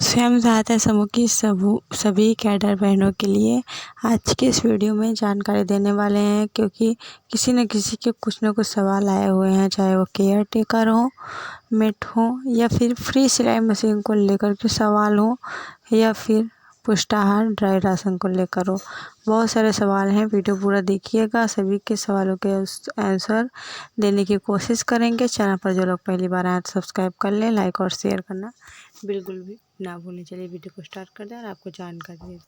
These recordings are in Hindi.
स्वयं सहायता समूह की सभी कैडर बहनों के लिए आज की इस वीडियो में जानकारी देने वाले हैं, क्योंकि किसी न किसी के कुछ न कुछ सवाल आए हुए हैं, चाहे वो केयर टेकर हो, मेट हो, या फिर फ्री सिलाई मशीन को लेकर के सवाल हो, या फिर पुष्टाहार ड्राई राशन को लेकर हो। बहुत सारे सवाल हैं, वीडियो पूरा देखिएगा। सभी के सवालों के आंसर देने की कोशिश करेंगे। चैनल पर जो लोग पहली बार आए तो सब्सक्राइब कर लें, लाइक और शेयर करना बिल्कुल भी ना भूलें। चलिए वीडियो को स्टार्ट कर दें और आपको जानकारी दें।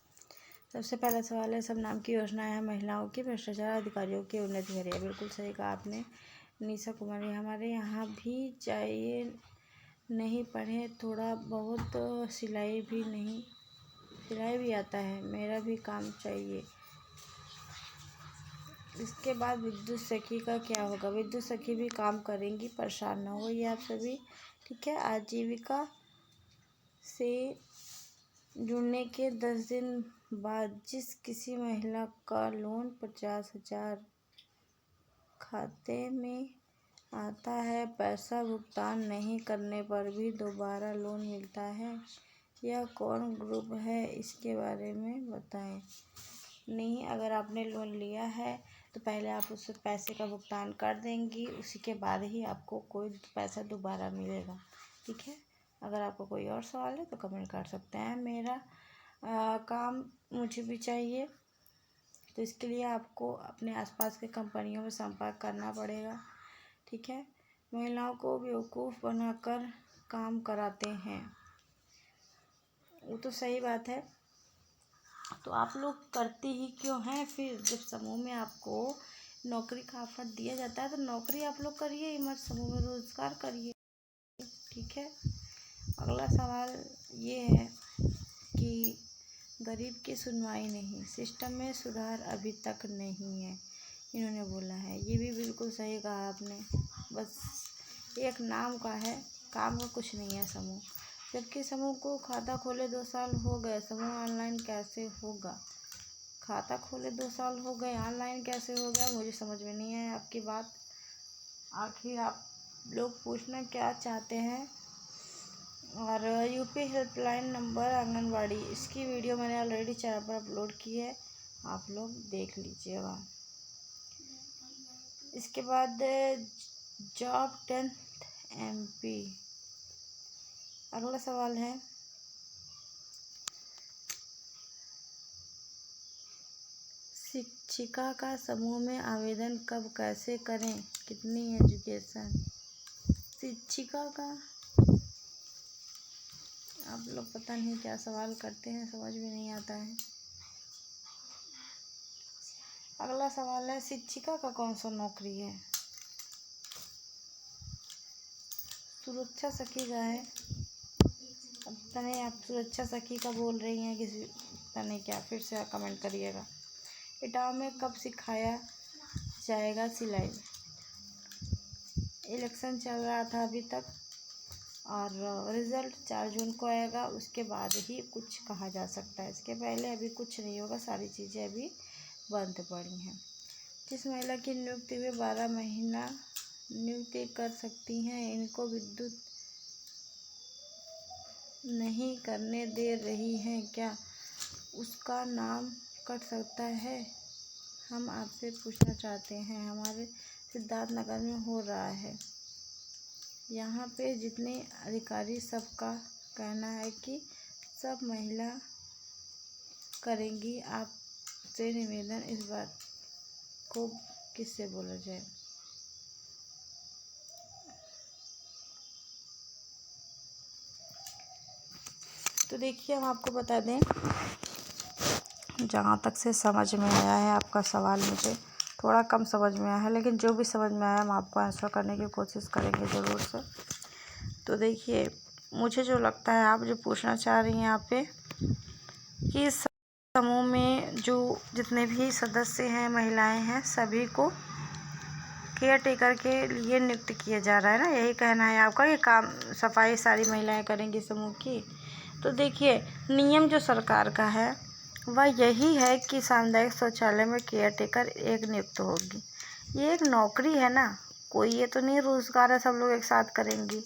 सबसे पहला सवाल है, सब नाम की योजना है महिलाओं की भ्रष्टाचार अधिकारियों की उन्नति करिए। बिल्कुल सही कहा आपने निशा कुमारी। हमारे यहाँ भी चाहिए, नहीं पढ़े थोड़ा बहुत सिलाई भी आता है, मेरा भी काम चाहिए। इसके बाद विद्युत सखी का क्या होगा? विद्युत सखी भी काम करेंगी, परेशान ना हो ये आप सभी, ठीक है। आजीविका से जुड़ने के 10 दिन बाद जिस किसी महिला का लोन 50,000 खाते में आता है, पैसा भुगतान नहीं करने पर भी दोबारा लोन मिलता है, यह कौन ग्रुप है? इसके बारे में बताएं। नहीं, अगर आपने लोन लिया है तो पहले आप उस पैसे का भुगतान कर देंगी, उसी के बाद ही आपको कोई पैसा दोबारा मिलेगा, ठीक है। अगर आपको कोई और सवाल है तो कमेंट कर सकते हैं। मेरा काम मुझे भी चाहिए, तो इसके लिए आपको अपने आसपास के कंपनियों में संपर्क करना पड़ेगा, ठीक है। महिलाओं को बेवकूफ़ बनाकर काम कराते हैं, वो तो सही बात है, तो आप लोग करते ही क्यों हैं? फिर जब समूह में आपको नौकरी का ऑफर दिया जाता है तो नौकरी आप लोग करिए, मत समूह में रोजगार करिए, ठीक है। अगला सवाल ये है कि गरीब की सुनवाई नहीं, सिस्टम में सुधार अभी तक नहीं है, इन्होंने बोला है। ये भी बिल्कुल सही कहा आपने, बस एक नाम का है, काम का कुछ नहीं है समूह। जबकि समूह को खाता खोले 2 साल हो गए, समूह ऑनलाइन कैसे होगा? खाता खोले 2 साल हो गए, ऑनलाइन कैसे हो गया? मुझे समझ में नहीं आया आपकी बात। आखिर आप लोग पूछना क्या चाहते हैं? और यूपी हेल्पलाइन नंबर आंगनवाड़ी, इसकी वीडियो मैंने ऑलरेडी चैनल पर अपलोड की है, आप लोग देख लीजिएगा। इसके बाद जॉब 10th MP। अगला सवाल है, शिक्षिका का समूह में आवेदन कब कैसे करें? कितनी एजुकेशन? शिक्षिका का आप लोग पता नहीं क्या सवाल करते हैं, समझ में नहीं आता है। अगला सवाल है, शिक्षिका का कौन सा नौकरी है? सुरक्षा सखी का है। अब पता नहीं आप सुरक्षा सखी का बोल रही हैं किसी, पता नहीं क्या, फिर से कमेंट करिएगा। इटावा में कब सिखाया जाएगा सिलाई? इलेक्शन चल रहा था अभी तक, और रिज़ल्ट 4 जून को आएगा, उसके बाद ही कुछ कहा जा सकता है, इसके पहले अभी कुछ नहीं होगा, सारी चीज़ें अभी बंद पड़ी हैं। जिस महिला की नियुक्ति में 12 महीना नियुक्ति कर सकती हैं, इनको विद्युत नहीं करने दे रही हैं, क्या उसका नाम कट सकता है? हम आपसे पूछना चाहते हैं, हमारे सिद्धार्थनगर में हो रहा है, यहाँ पे जितने अधिकारी, सबका कहना है कि सब महिला करेंगी, आपसे निवेदन, इस बात को किससे बोला जाए? तो देखिए, हम आपको बता दें, जहाँ तक से समझ में आया है आपका सवाल, मुझे थोड़ा कम समझ में आया है, लेकिन जो भी समझ में आया हम आपको आंसर करने की कोशिश करेंगे ज़रूर से। तो देखिए, मुझे जो लगता है, आप जो पूछना चाह रही हैं यहाँ पे कि समूह में जो जितने भी सदस्य हैं, महिलाएं हैं, सभी को केयर टेकर के लिए नियुक्त किया जा रहा है ना, यही कहना है आपका? ये काम सफाई सारी महिलाएं करेंगी समूह की? तो देखिए, नियम जो सरकार का है वह यही है कि सामुदायिक शौचालय में केयर टेकर एक नियुक्त होगी। ये एक नौकरी है ना, कोई ये तो नहीं रोज़गार है सब लोग एक साथ करेंगी।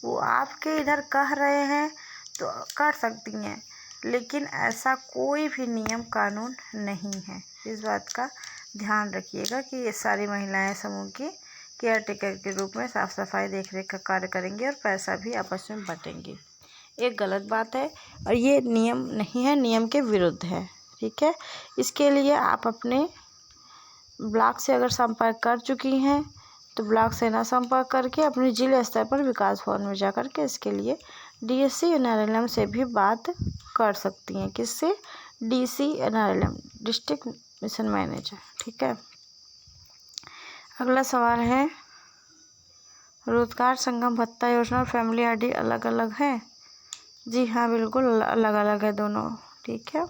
वो आपके इधर कह रहे हैं तो कर सकती हैं, लेकिन ऐसा कोई भी नियम कानून नहीं है। इस बात का ध्यान रखिएगा कि ये सारी महिलाएं समूह की केयर टेकर के रूप में साफ़ सफाई देख रेख का कार्य करेंगी और पैसा भी आपस में बांटेंगी। एक गलत बात है और ये नियम नहीं है, नियम के विरुद्ध है। ठीक है, इसके लिए आप अपने ब्लॉक से अगर संपर्क कर चुकी हैं तो ब्लॉक से ना संपर्क करके अपने जिला स्तर पर विकास भवन में जा कर के इसके लिए डीएससी NRLM से भी बात कर सकती हैं। किससे? DC NRLM, district mission manager. ठीक है, अगला सवाल है, रोजगार संगम भत्ता योजना और फैमिली आईडी अलग अलग है? जी हाँ, बिल्कुल अलग अलग है दोनों। ठीक है,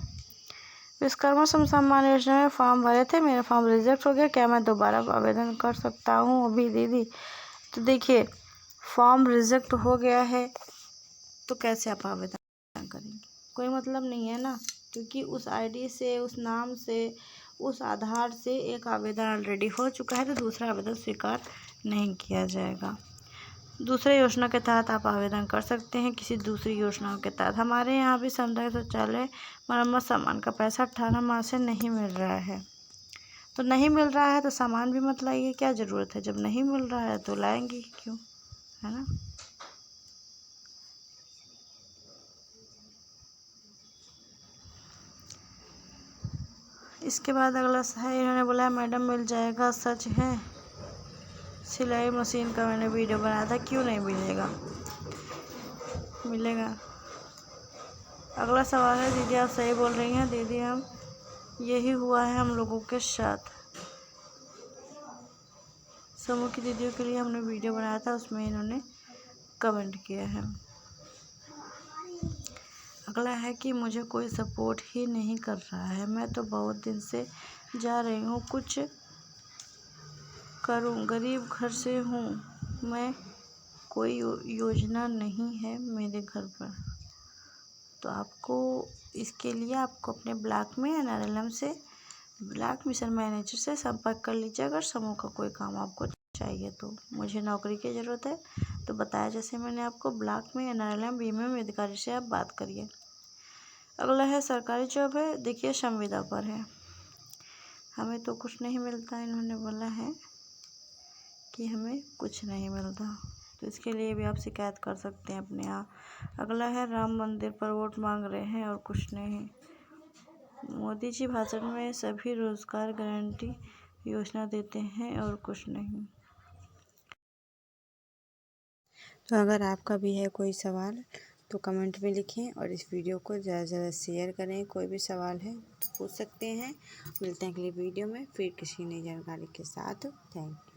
विश्वकर्मा सम्मान योजना में फॉर्म भरे थे, मेरा फॉर्म रिजेक्ट हो गया, क्या मैं दोबारा आवेदन कर सकता हूँ अभी दीदी? तो देखिए, फॉर्म रिजेक्ट हो गया है तो कैसे आप आवेदन करेंगे? कोई मतलब नहीं है ना, क्योंकि उस आईडी से, उस नाम से, उस आधार से एक आवेदन ऑलरेडी हो चुका है, तो दूसरा आवेदन स्वीकार नहीं किया जाएगा। दूसरे योजना के तहत आप आवेदन कर सकते हैं, किसी दूसरी योजनाओं के तहत। हमारे यहाँ भी सामुदायिक शौचालय मरम्मत सामान का पैसा 18 माह से नहीं मिल रहा है। तो नहीं मिल रहा है तो सामान भी मत लाइए, क्या ज़रूरत है? जब नहीं मिल रहा है तो लाएंगे क्यों, है ना? इसके बाद अगला है, इन्होंने बोला मैडम मिल जाएगा, सच है? सिलाई मशीन का मैंने वीडियो बनाया था, क्यों नहीं मिलेगा? मिलेगा। अगला सवाल है, दीदी आप सही बोल रही हैं दीदी, हम यही हुआ है हम लोगों के साथ। समूह की दीदियों के लिए हमने वीडियो बनाया था, उसमें इन्होंने कमेंट किया है। अगला है कि मुझे कोई सपोर्ट ही नहीं कर रहा है, मैं तो बहुत दिन से जा रही हूँ, कुछ करूँ, गरीब घर से हूँ मैं, कोई योजना नहीं है मेरे घर पर। तो आपको इसके लिए आपको अपने ब्लॉक में NRLM से, ब्लॉक मिशन मैनेजर से संपर्क कर लीजिए। अगर समूह का कोई काम आपको चाहिए तो, मुझे नौकरी की ज़रूरत है तो बताया जैसे मैंने आपको, ब्लॉक में NRLM BMM अधिकारी से आप बात करिए। अगला है, सरकारी जॉब है, देखिए संविदा पर है, हमें तो कुछ नहीं मिलता। इन्होंने बोला है कि हमें कुछ नहीं मिलता, तो इसके लिए भी आप शिकायत कर सकते हैं अपने यहाँ। अगला है, राम मंदिर पर वोट मांग रहे हैं और कुछ नहीं। मोदी जी भाषण में सभी रोजगार गारंटी योजना देते हैं और कुछ नहीं। तो अगर आपका भी है कोई सवाल तो कमेंट में लिखें और इस वीडियो को ज़्यादा से ज़्यादा शेयर करें। कोई भी सवाल है तो पूछ सकते हैं। मिलते हैं अगली वीडियो में फिर किसी नई जानकारी के साथ। Thank you.